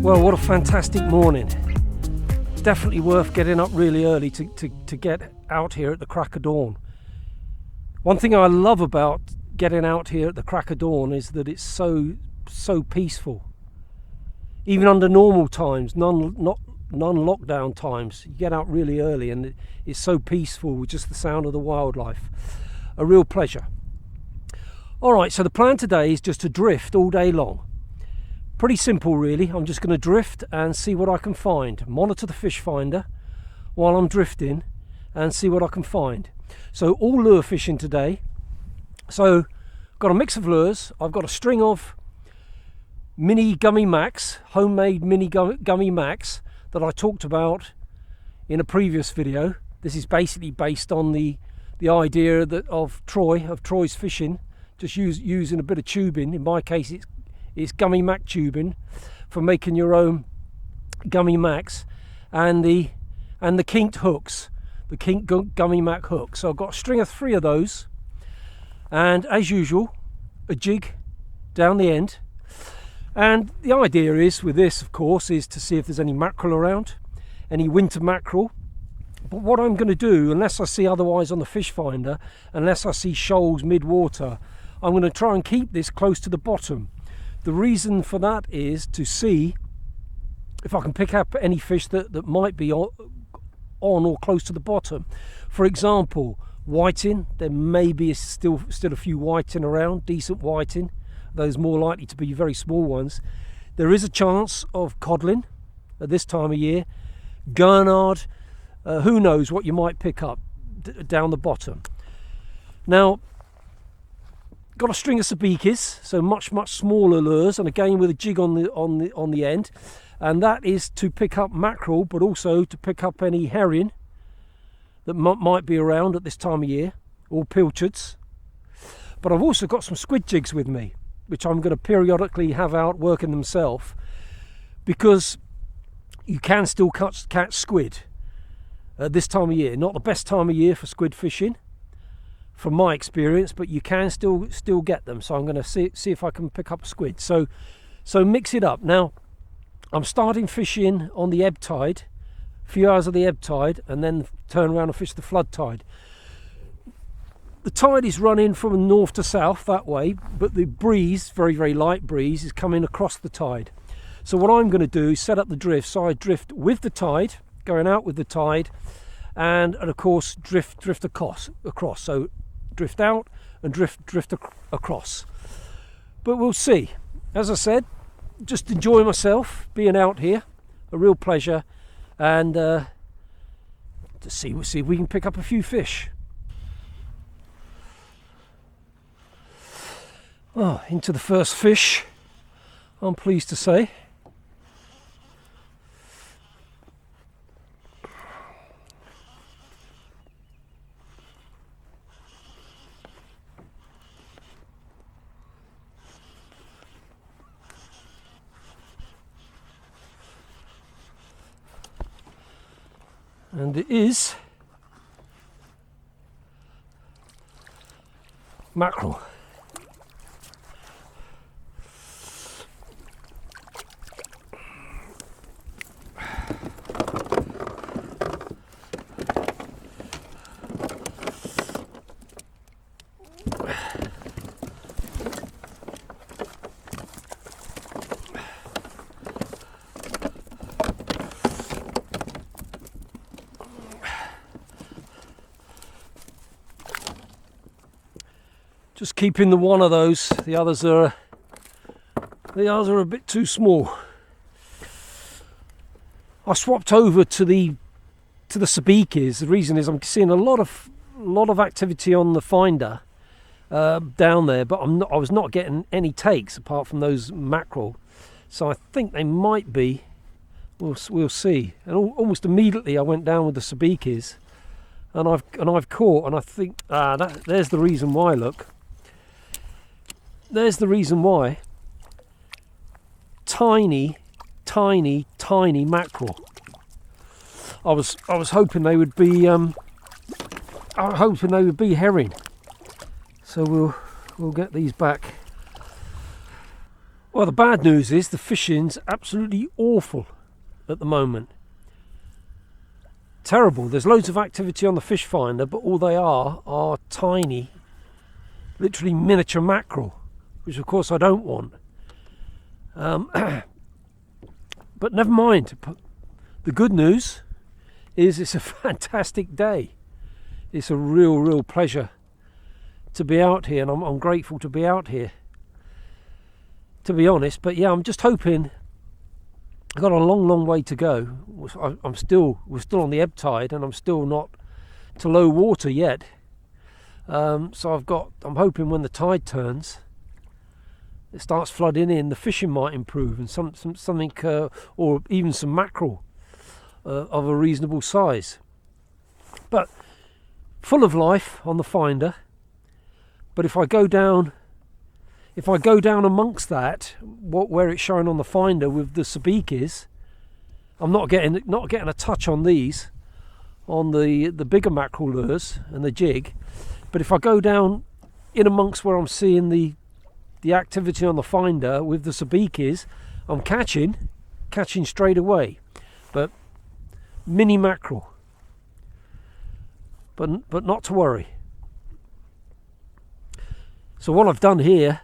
Well, what a fantastic morning. Definitely worth getting up really early to get out here at the crack of dawn. One thing I love about getting out here at the crack of dawn is that it's so peaceful. Even under normal times, non-lockdown times, you get out really early and it's so peaceful with just the sound of the wildlife. A real pleasure. Alright, so the plan today is just to drift all day long. Pretty simple really. I'm just going to drift and see what I can find. Monitor the fish finder while I'm drifting and see what I can find. So all lure fishing today. So got a mix of lures. I've got a string of mini gummy macks, homemade mini gummy macks that I talked about in a previous video. This is basically based on the idea that of Troy's fishing, just using a bit of tubing. In my case it's gummy mac tubing for making your own gummy macks, and the kinked hooks, the kinked gummy mac hooks. So I've got a string of 3 of those, and as usual a jig down the end. And the idea is with this, of course, is to see if there's any mackerel around, any winter mackerel. But what I'm going to do, unless I see otherwise on the fish finder, unless I see shoals mid-water, I'm going to try and keep this close to the bottom. The reason for that is to see if I can pick up any fish that might be on or close to the bottom. For example, whiting. There may be still a few whiting around, decent whiting. Those more likely to be very small ones. There is a chance of codling at this time of year. Gurnard, who knows what you might pick up down the bottom. Now, got a string of sabikis, so much smaller lures, and again with a jig on the end, and that is to pick up mackerel, but also to pick up any herring that might be around at this time of year, or pilchards. But I've also got some squid jigs with me, which I'm going to periodically have out working themselves, because you can still catch squid at this time of year. Not the best time of year for squid fishing, from my experience, but you can still get them. So I'm going to see if I can pick up a squid. So mix it up. Now I'm starting fishing on the ebb tide, a few hours of the ebb tide, and then turn around and fish the flood tide. The tide is running from north to south that way, but the breeze, very light breeze, is coming across the tide. So what I'm going to do is set up the drift, so I drift with the tide, going out with the tide, and of course drift across. So drift out and drift across. But we'll see. As I said, just enjoy myself being out here, a real pleasure, and to see if we can pick up a few fish. Oh, into the first fish, I'm pleased to say. And it is mackerel. Just keeping the one of those. The others are a bit too small. I swapped over to the sabikis. The reason is I'm seeing a lot of activity on the finder down there, but I was not getting any takes apart from those mackerel. So I think they might be. We'll see. And almost immediately I went down with the sabikis, and I've caught. And I think there's the reason why. Look. There's the reason why. Tiny mackerel. I was hoping they would be herring. So we'll get these back. Well, the bad news is the fishing's absolutely awful at the moment. Terrible. There's loads of activity on the fish finder, but all they are tiny, literally miniature mackerel, which of course I don't want. But never mind. The good news is it's a fantastic day. It's a real pleasure to be out here, and I'm grateful to be out here, to be honest. But yeah, I'm just hoping. I've got a long way to go. We're still on the ebb tide, and I'm still not to low water yet. So I'm hoping when the tide turns, it starts flooding in, the fishing might improve, and something or even some mackerel of a reasonable size. But full of life on the finder. But if I go down amongst that, where it's showing on the finder with the sabikis, I'm not getting a touch on these, on the bigger mackerel lures and the jig. But if I go down in amongst where I'm seeing the activity on the finder with the sabikis, I'm catching straight away. But mini mackerel. But not to worry. So what I've done here,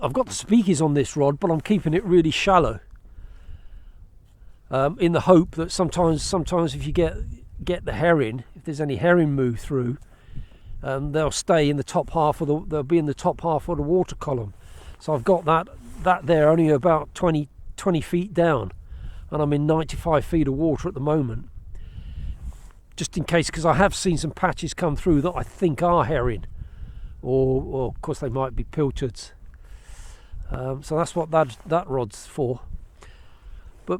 I've got the sabikis on this rod, but I'm keeping it really shallow, in the hope that sometimes if you get the herring, if there's any herring move through, they'll stay in the top half of they'll be in the top half of the water column. So I've got that there, only about 20 feet down, and I'm in 95 feet of water at the moment, just in case, because I have seen some patches come through that I think are herring, or of course they might be pilchards. So that's what that rod's for. But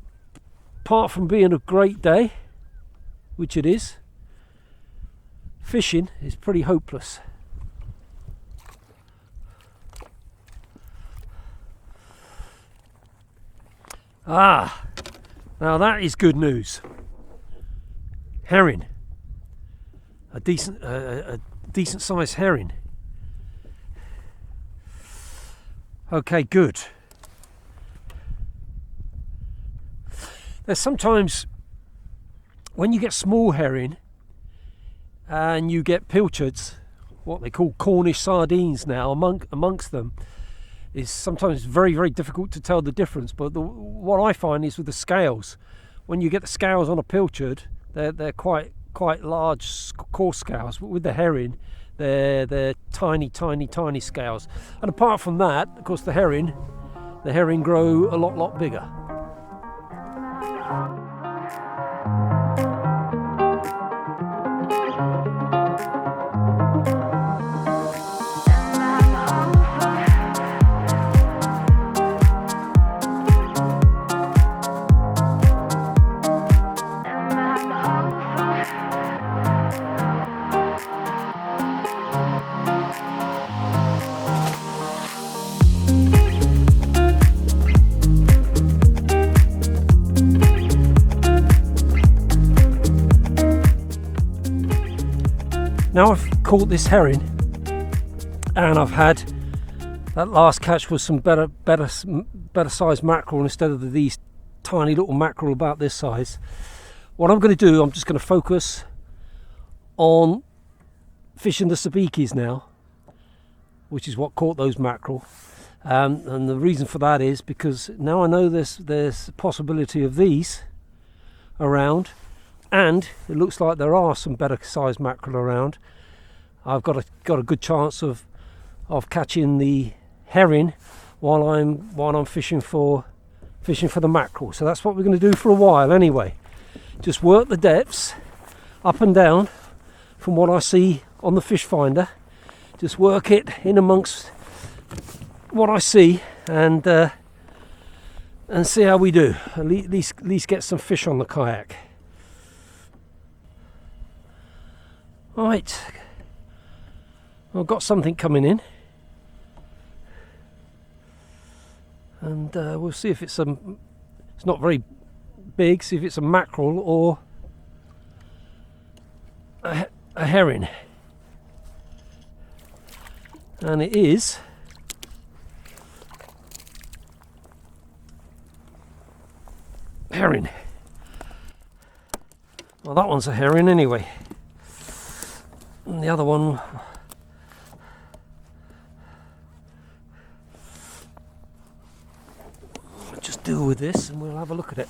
apart from being a great day, which it is, fishing is pretty hopeless. Now that is good news. Herring, a decent sized herring. Okay, good. There's sometimes when you get small herring and you get pilchards, what they call Cornish sardines now amongst them, is sometimes very difficult to tell the difference. But what I find is with the scales, when you get the scales on a pilchard, they're quite large, coarse scales, but with the herring, they're tiny scales. And apart from that, of course, the herring grow a lot bigger. Now I've caught this herring, and I've had that last catch was some better sized mackerel instead of these tiny little mackerel about this size. What I'm going to do, I'm just going to focus on fishing the sabikis now, which is what caught those mackerel. And the reason for that is because now I know there's a possibility of these around, and it looks like there are some better sized mackerel around. I've got a good chance of catching the herring while I'm fishing for the mackerel. So that's what we're going to do for a while anyway. Just work the depths up and down from what I see on the fish finder. Just work it in amongst what I see, and see how we do. At least get some fish on the kayak. Right, I've got something coming in, and we'll see if it's not very big, see if it's a mackerel or a herring. And it is herring. Well, that one's a herring anyway. And the other one, I'll just deal with this and we'll have a look at it.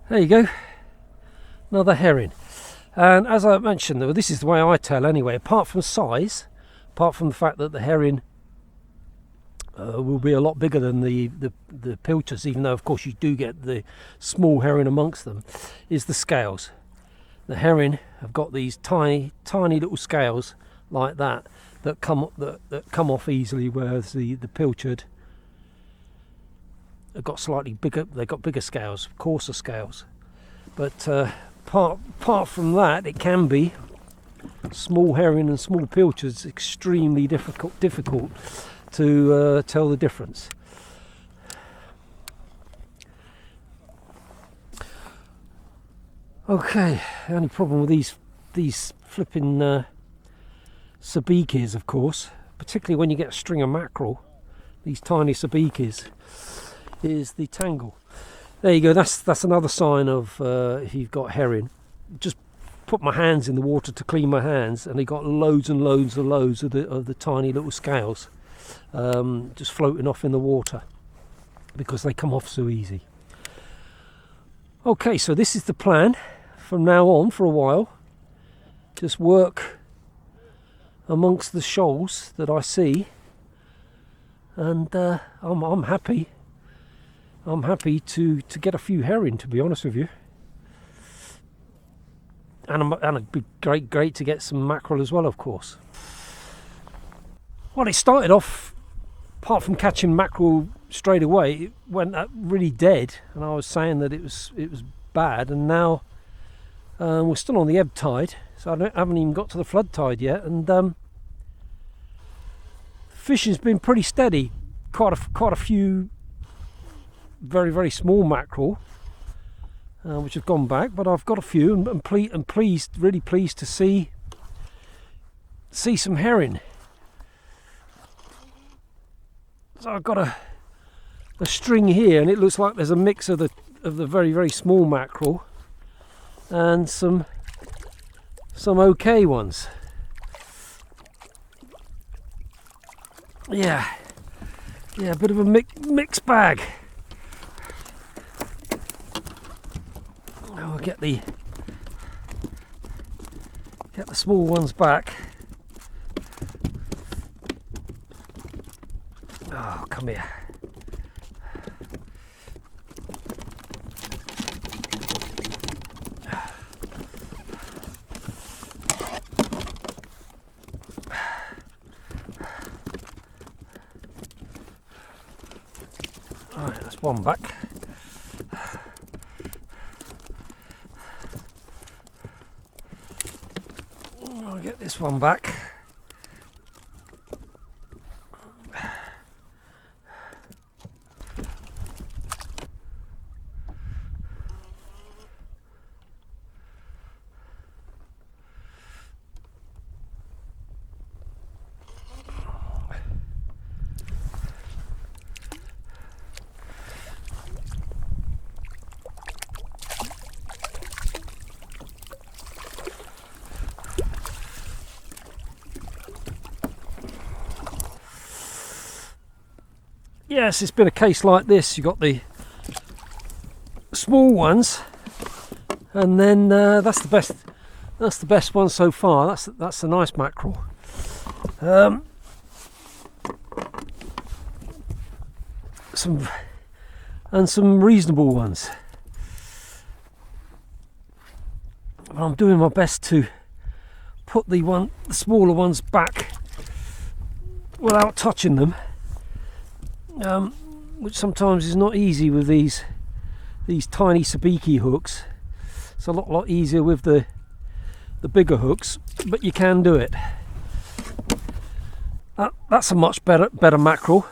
There you go, another herring. And as I mentioned, though, this is the way I tell anyway, apart from size, apart from the fact that the herring will be a lot bigger than the pilchards, even though of course you do get the small herring amongst them, is the scales. The herring have got these tiny little scales like that come off easily, whereas the pilchard have got slightly bigger. They've got bigger scales, coarser scales. But apart from that, it can be small herring and small pilchards extremely difficult to tell the difference. Okay, the only problem with these flipping sabikis, of course, particularly when you get a string of mackerel, these tiny sabikis, is the tangle. There you go. That's another sign of if you've got herring. Just put my hands in the water to clean my hands, and they got loads and loads and loads of the tiny little scales just floating off in the water because they come off so easy. Okay, so this is the plan from now on for a while. Just work amongst the shoals that I see, and I'm happy. I'm happy to get a few herring, to be honest with you, and it'd be great to get some mackerel as well, of course. Well, it started off, apart from catching mackerel straight away, it went really dead, and I was saying that it was bad, and now we're still on the ebb tide, so I haven't even got to the flood tide yet, and fishing's been pretty steady. Quite a few very small mackerel which have gone back, but I've got a few, and really pleased to see some herring. So I've got a string here, and it looks like there's a mix of the very small mackerel and some okay ones. Yeah, a bit of a mixed bag. I'll get the small ones back. Oh, come here. Alright, that's one back. I'll get this one back. Yes, it's been a case like this. You got the small ones, and then that's the best. That's the best one so far. That's a nice mackerel. Some reasonable ones. But I'm doing my best to put the smaller ones back without touching them. Which sometimes is not easy with these tiny sabiki hooks. It's a lot easier with the bigger hooks, but you can do it. That's a much better mackerel.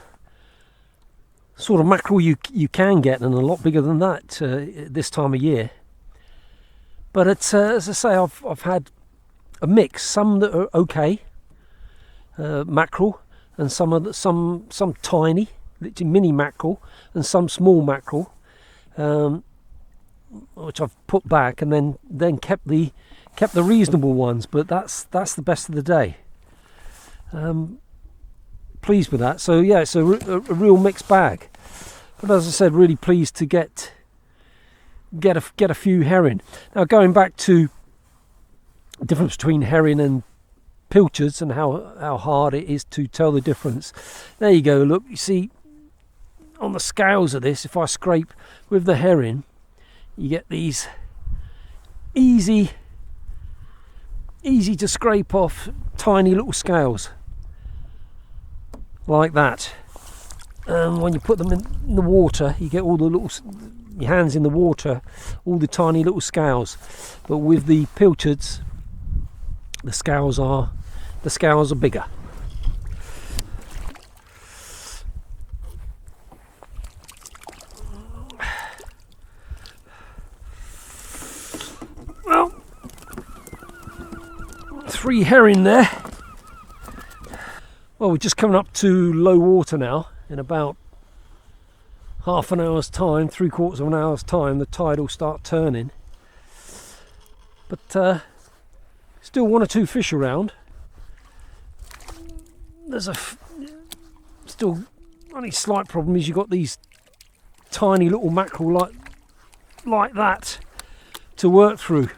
Sort of mackerel you can get, and a lot bigger than that this time of year. But it's as I say, I've had a mix. Some that are okay, mackerel, and some tiny, literally mini mackerel, and some small mackerel, which I've put back, and then kept the reasonable ones. But that's the best of the day. Pleased with that. So yeah, it's a real mixed bag. But as I said, really pleased to get a few herring. Now, going back to the difference between herring and pilchards and how hard it is to tell the difference. There you go. Look, you see on the scales of this, if I scrape with the herring, you get these easy to scrape off tiny little scales like that. And when you put them in the water, you get all the little, your hands in the water, all the tiny little scales. But with the pilchards, the scales are bigger. Well, 3 herring there. Well, we're just coming up to low water now. In about half an hour's time, 3/4 of an hour's time, the tide will start turning. But still 1 or 2 fish around. There's still only slight problem is you've got these tiny little mackerel like that to work through.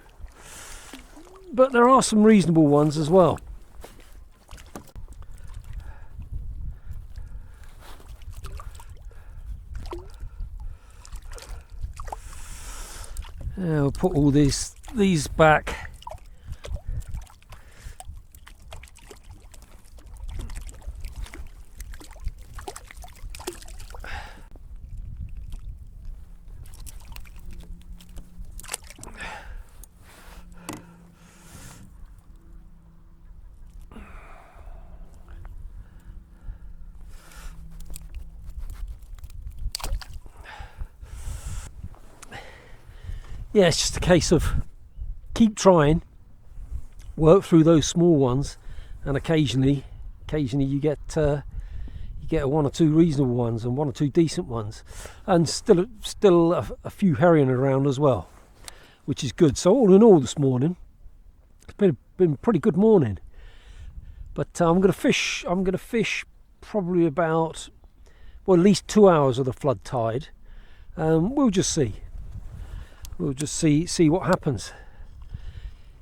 But there are some reasonable ones as well. We'll put all these back. Yeah, it's just a case of keep trying, work through those small ones, and occasionally you get 1 or 2 reasonable ones and 1 or 2 decent ones, and still a few herring around as well, which is good. So all in all, this morning it's been a pretty good morning. But I'm going to fish probably about, well, at least 2 hours of the flood tide. We'll just see. We'll just see what happens.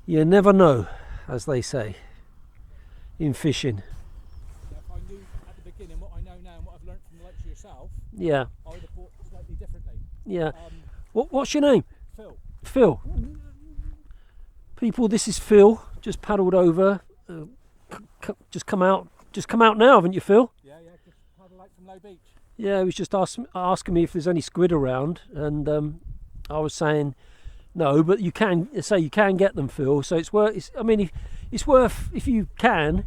You never know, as they say in fishing. If I knew at the beginning what I know now and what I've learned from the likes of yourself, yeah, I would have thought slightly differently. Yeah. What's your name? Phil. Phil. People, this is Phil. Just paddled over. Just come out now, haven't you, Phil? Yeah, just paddled out from Low Beach. Yeah, he was just asking me if there's any squid around, and I was saying no, but you can get them, Phil. So it's worth. It's worth if you can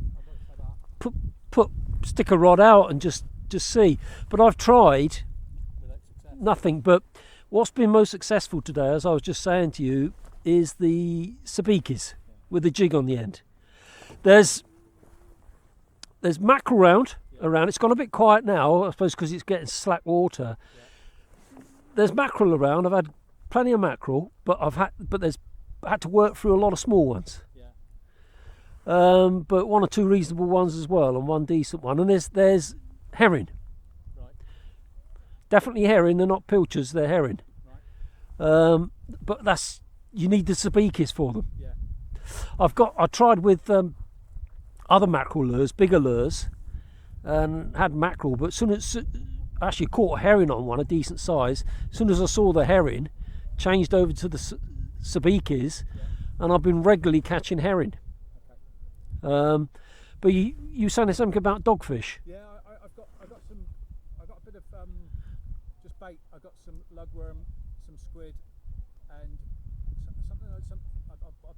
stick a rod out and just see. But I've tried nothing. But what's been most successful today, as I was just saying to you, is the sabikis with the jig on the end. There's mackerel around. It's gone a bit quiet now, I suppose, because it's getting slack water. There's mackerel around. I've had plenty of mackerel, but I had to work through a lot of small ones. But 1 or 2 reasonable ones as well, and 1 decent one. And there's herring. Right. Definitely herring. They're not pilchards. They're herring. Right. But you need the sabikis for them. Yeah. I tried with other mackerel lures, bigger lures, and had mackerel. But soon as I actually caught a herring on one, a decent size. As soon as I saw the herring, changed over to the sabikis, and I've been regularly catching herring. Okay. But you saying something about dogfish? Yeah, I've got a bit of just bait. I've got some lugworm, some squid, and something. I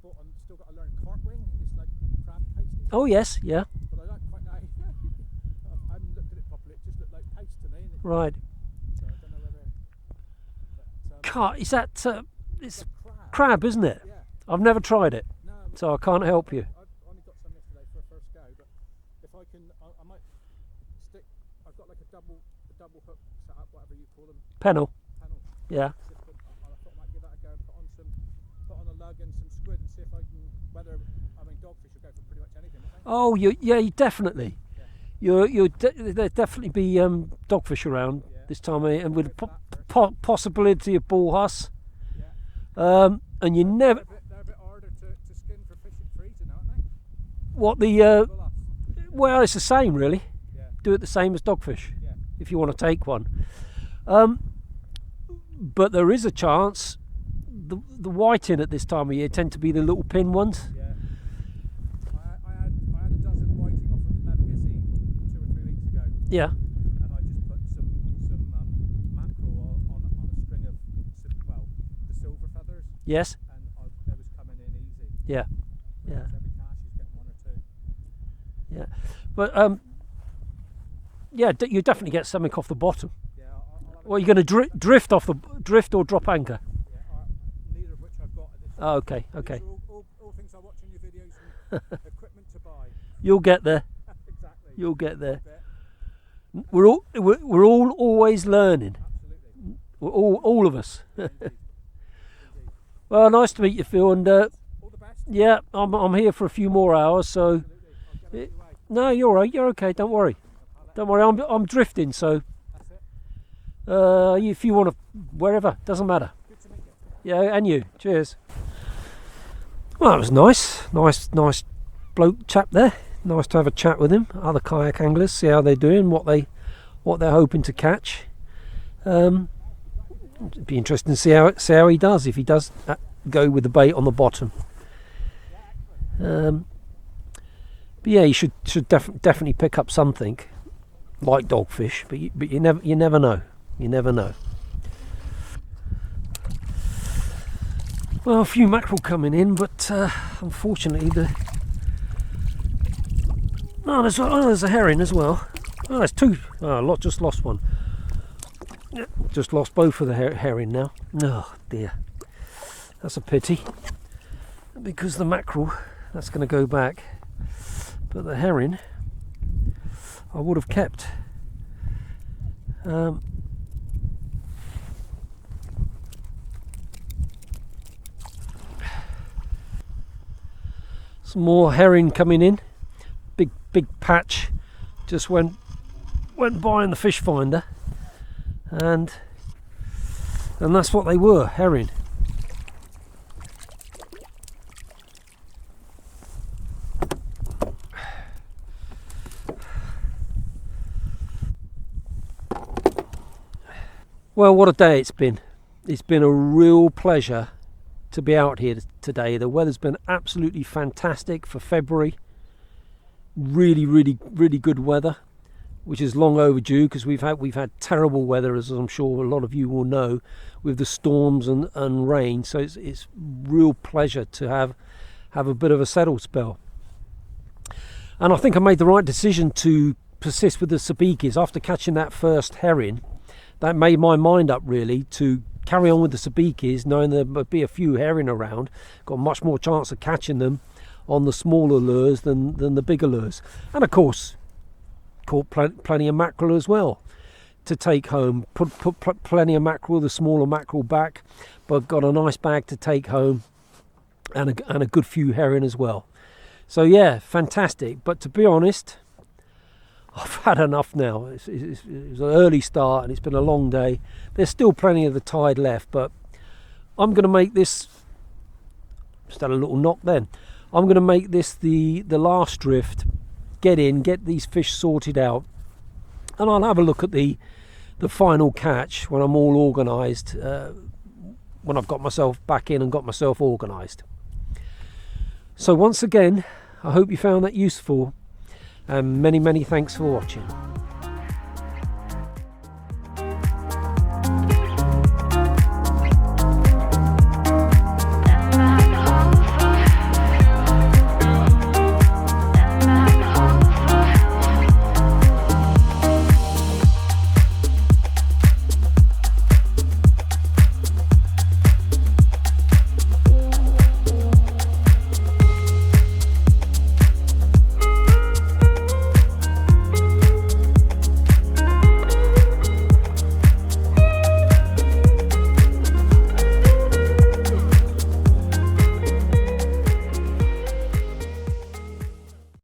bought. I'm still got to learn carp wing. It's like crab pasty. Oh yes, yeah. But I don't quite know. I haven't looked at it properly. It just looked like paste to me. Right. So I don't know whether. But, Is that it's crab. crab, isn't it? Yeah. I've never tried it, No. so I can't help you. I've only got some yesterday for a first go, but if I can, I might stick. I've got like a double hook set up, whatever you call them. Pennel. Panel. Yeah. System. I thought I might give that a go and put on a lug and some squid and see if I can. Dogfish will go for pretty much anything, won't they? Oh, definitely. Yeah. There'll definitely be dogfish around this time of year, and with possibility of bull huss. Yeah. And you never. They're a bit harder to skin for eating, aren't they? What the? Bull huss. Well, it's the same really. Yeah. Do it the same as dogfish, Yeah. if you want to take one. But there is a chance. The whiting at this time of year tend to be the little pin ones. Yeah. I had a dozen whiting off of Mevagissey 2 or 3 weeks ago. Yeah. And I just put some mackerel on a string of the silver feathers. Yes. And they was coming in easy. Yeah. Yeah. Every cast she's getting 1 or 2. Yeah. But you definitely get something off the bottom. Yeah. Well, you're going to drift or drop anchor. Yeah. Neither of which I've got at this Oh, okay. Okay. These are all things I watch in your videos and equipment to buy. You'll get there. Exactly. You'll get there. I bet. We're all always learning. Absolutely. We're all of us. Indeed. Indeed. Well, nice to meet you, Phil. And All the best. yeah, I'm here for a few more hours. So Absolutely. I'll get out of your way. no, you're all right. You're okay. Don't worry. Don't worry. I'm drifting. So That's it. if you want to, wherever, doesn't matter. Good to meet you. Yeah, and you. Cheers. Well, that was nice bloke chap there. Nice to have a chat with him. Other kayak anglers, see how they're doing, what they're hoping to catch. It'd be interesting to see how he does, if he does go with the bait on the bottom. But yeah, you should definitely pick up something like dogfish, but you never know. You never know. Well, a few mackerel coming in, but unfortunately there's a herring as well. Oh, there's two. Oh, just lost one. Yeah, just lost both of the herring now. Oh dear, that's a pity. Because the mackerel, that's going to go back, but the herring I would have kept. Some more herring coming in. Big patch just went by in the fish finder, and that's what they were, herring. Well, what a day it's been. It's been a real pleasure to be out here today. The weather's been absolutely fantastic for February. Really good weather, which is long overdue, because we've had terrible weather, as I'm sure a lot of you will know, with the storms and rain. So it's real pleasure to have a bit of a settled spell. And I think I made the right decision to persist with the sabikis after catching that first herring. That made my mind up really to carry on with the sabikis, knowing there might be a few herring around. Got much more chance of catching them on the smaller lures than the bigger lures. And of course, caught plenty of mackerel as well to take home. Put plenty of mackerel, the smaller mackerel back, but got a nice bag to take home, and a good few herring as well. So yeah, fantastic. But to be honest, I've had enough now. It was an early start and it's been a long day. There's still plenty of the tide left, but I'm going to make this, just had a little knock then, I'm going to make this the last drift, get these fish sorted out, and I'll have a look at the final catch when I'm all organised, when I've got myself back in and got myself organised. So once again, I hope you found that useful. And many thanks for watching.